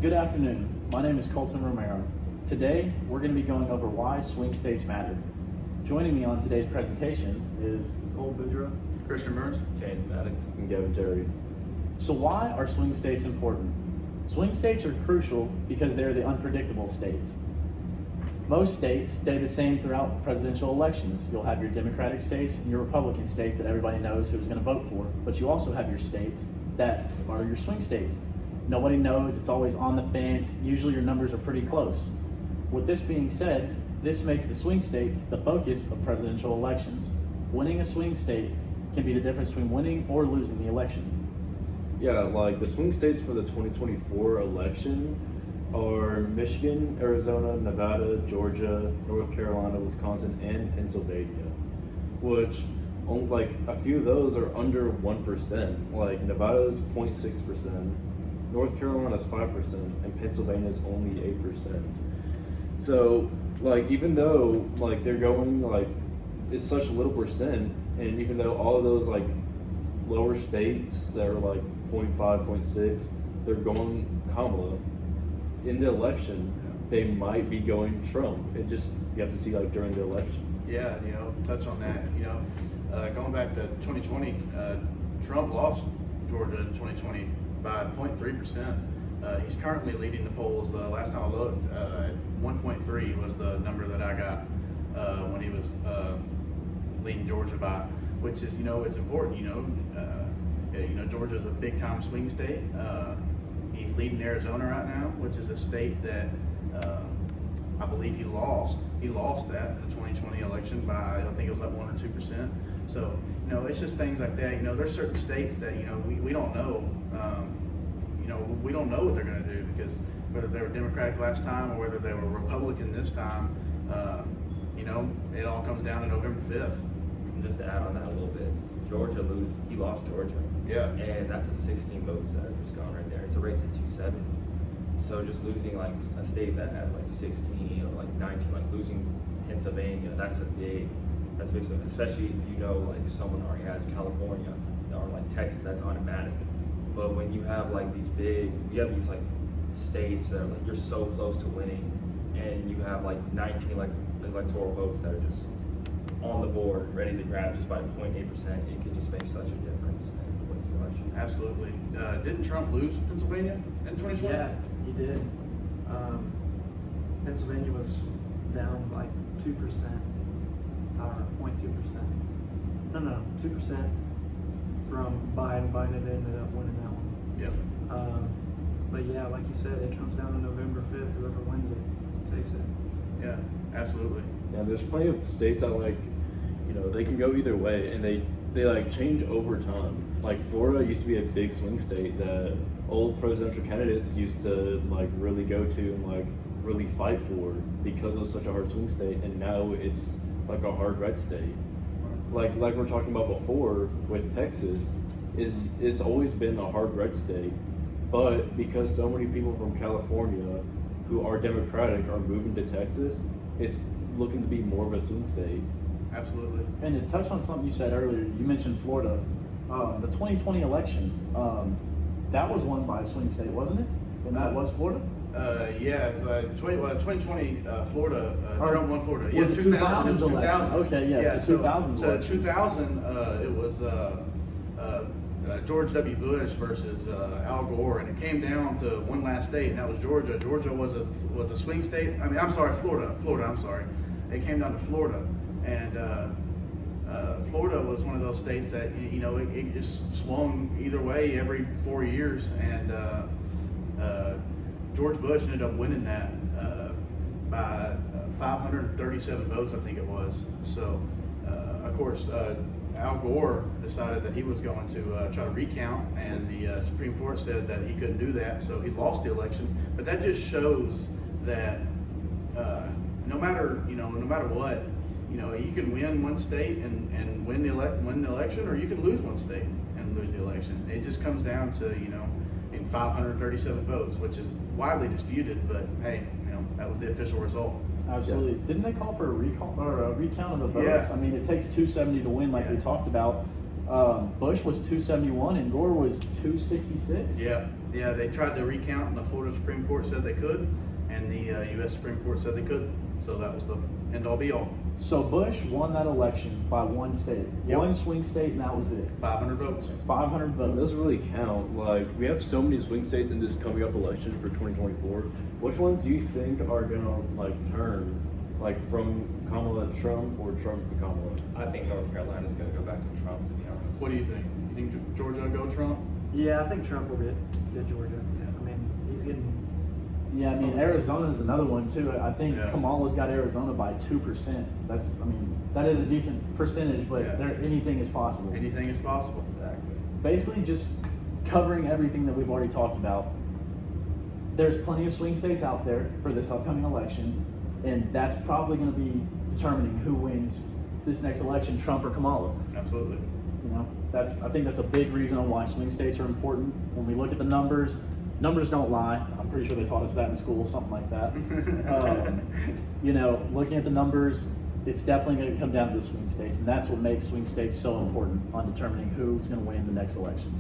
Good afternoon. My name is Colton Romero. Today, we're going to be going over why swing states matter. Joining me on today's presentation is Cole Boudreaux, Christian Burns, James Maddox, and Gavin Terry. So why are swing states important? Swing states are crucial because they're the unpredictable states. Most states stay the same throughout presidential elections. You'll have your Democratic states and your Republican states that everybody knows who's going to vote for, but you also have your states that are your swing states. Nobody knows, it's always on the fence. Usually your numbers are pretty close. With this being said, this makes the swing states the focus of presidential elections. Winning a swing state can be the difference between winning or losing the election. Yeah, like the swing states for the 2024 election are Michigan, Arizona, Nevada, Georgia, North Carolina, Wisconsin, and Pennsylvania, which like a few of those are under 1%. Like Nevada's 0.6%, North Carolina's 5%, and Pennsylvania's only 8%. So like even though like they're going like it's such a little percent, and even though all of those like lower states that are like 0.5, 0.6, they're going Kamala. In the election, they might be going Trump. It just, you have to see like during the election. Yeah, touch on that. Going back to 2020, Trump lost Georgia in 2020 by 0.3%. He's currently leading the polls. Last time I looked, 1.3 was the number that I got when he was leading Georgia by, which is, it's important. Georgia's a big time swing state. He's leading Arizona right now, which is a state that I believe he lost. He lost that in the 2020 election by, I think it was like 1 or 2%. So, it's just things like that. There's certain states that, we don't know. We don't know what they're going to do, because whether they were Democratic last time or whether they were Republican this time, it all comes down to November 5th. and just to add on that a little bit, he lost Georgia. Yeah. And that's a 16 votes that are just gone right there. It's a race at 270. So just losing like a state that has like 16 or like 19, like losing Pennsylvania, that's big, especially if like someone already has California or like Texas, that's automatic. But when you have like you have these like states that are like, you're so close to winning, and you have like 19 like electoral votes that are just on the board, ready to grab just by 0.8%, it could just make such a difference in who wins the election. Absolutely. Didn't Trump lose Pennsylvania in 2020? Yeah, he did. Pennsylvania was down like 2%, or 0.2%. No, 2% from Biden. Biden ended up winning that one. Yep. But yeah, like you said, it comes down to November 5th. Whoever wins it takes it. Yeah, absolutely. Yeah, there's plenty of states that like, they can go either way, and they like change over time. Like Florida used to be a big swing state that old presidential candidates used to like really go to and like really fight for, because it was such a hard swing state, and now it's like a hard red state. Like we're talking about before with Texas, it's always been a hard red state, but because so many people from California who are Democratic are moving to Texas, it's looking to be more of a swing state. Absolutely. And to touch on something you said earlier, you mentioned Florida. The 2020 election, that was won by a swing state, wasn't it? And that was Florida? 2020 Florida, Trump won Florida. Was it 2000's 2000. election? Okay, yes, the 2000's So election. 2000, it was George W. Bush versus Al Gore, and it came down to one last state, and that was Georgia. Georgia was a swing state. Florida. I'm sorry. It came down to Florida, and Florida was one of those states that it just swung either way every 4 years, and George Bush ended up winning that by 537 votes, I think it was. So, of course, Al Gore decided that he was going to try to recount, and the Supreme Court said that he couldn't do that, so he lost the election. But that just shows that no matter what, you can win one state and win the election, or you can lose one state and lose the election. It just comes down to in 537 votes, which is widely disputed, but hey, that was the official result. Absolutely. Yeah. Didn't they call for a recall or a recount of the votes? Yeah. I mean, it takes 270 to win, like we talked about. Bush was 271 and Gore was 266. Yeah, Yeah, they tried to recount, and the Florida Supreme Court said they could, and the U.S. Supreme Court said they couldn't. So that was the end all be all. So Bush won that election by one state, Yep. one swing state, and that was it. 500 votes. 500 It votes. doesn't really count. Like, we have so many swing states in this coming up election for 2024. Which ones do you think are gonna like turn, like from Kamala to Trump or Trump to Kamala? I think North Carolina's going to go back to Trump, to be honest. What do you think? You think Georgia will go Trump? Yeah, I think Trump will get Georgia. Yeah. I mean, he's getting. Yeah, I mean Arizona is another one too. I think Yeah. Kamala's got Arizona by 2%. That's, I mean, that is a decent percentage, but Yeah. anything is possible. Anything is possible. Exactly. Basically, just covering everything that we've already talked about. There's plenty of swing states out there for this upcoming election, and that's probably going to be determining who wins this next election, Trump or Kamala. Absolutely. You know, I think that's a big reason on why swing states are important. When we look at the numbers don't lie. I'm pretty sure they taught us that in school, something like that. You know, looking at the numbers, it's definitely going to come down to the swing states, and that's what makes swing states so important on determining who's going to win the next election.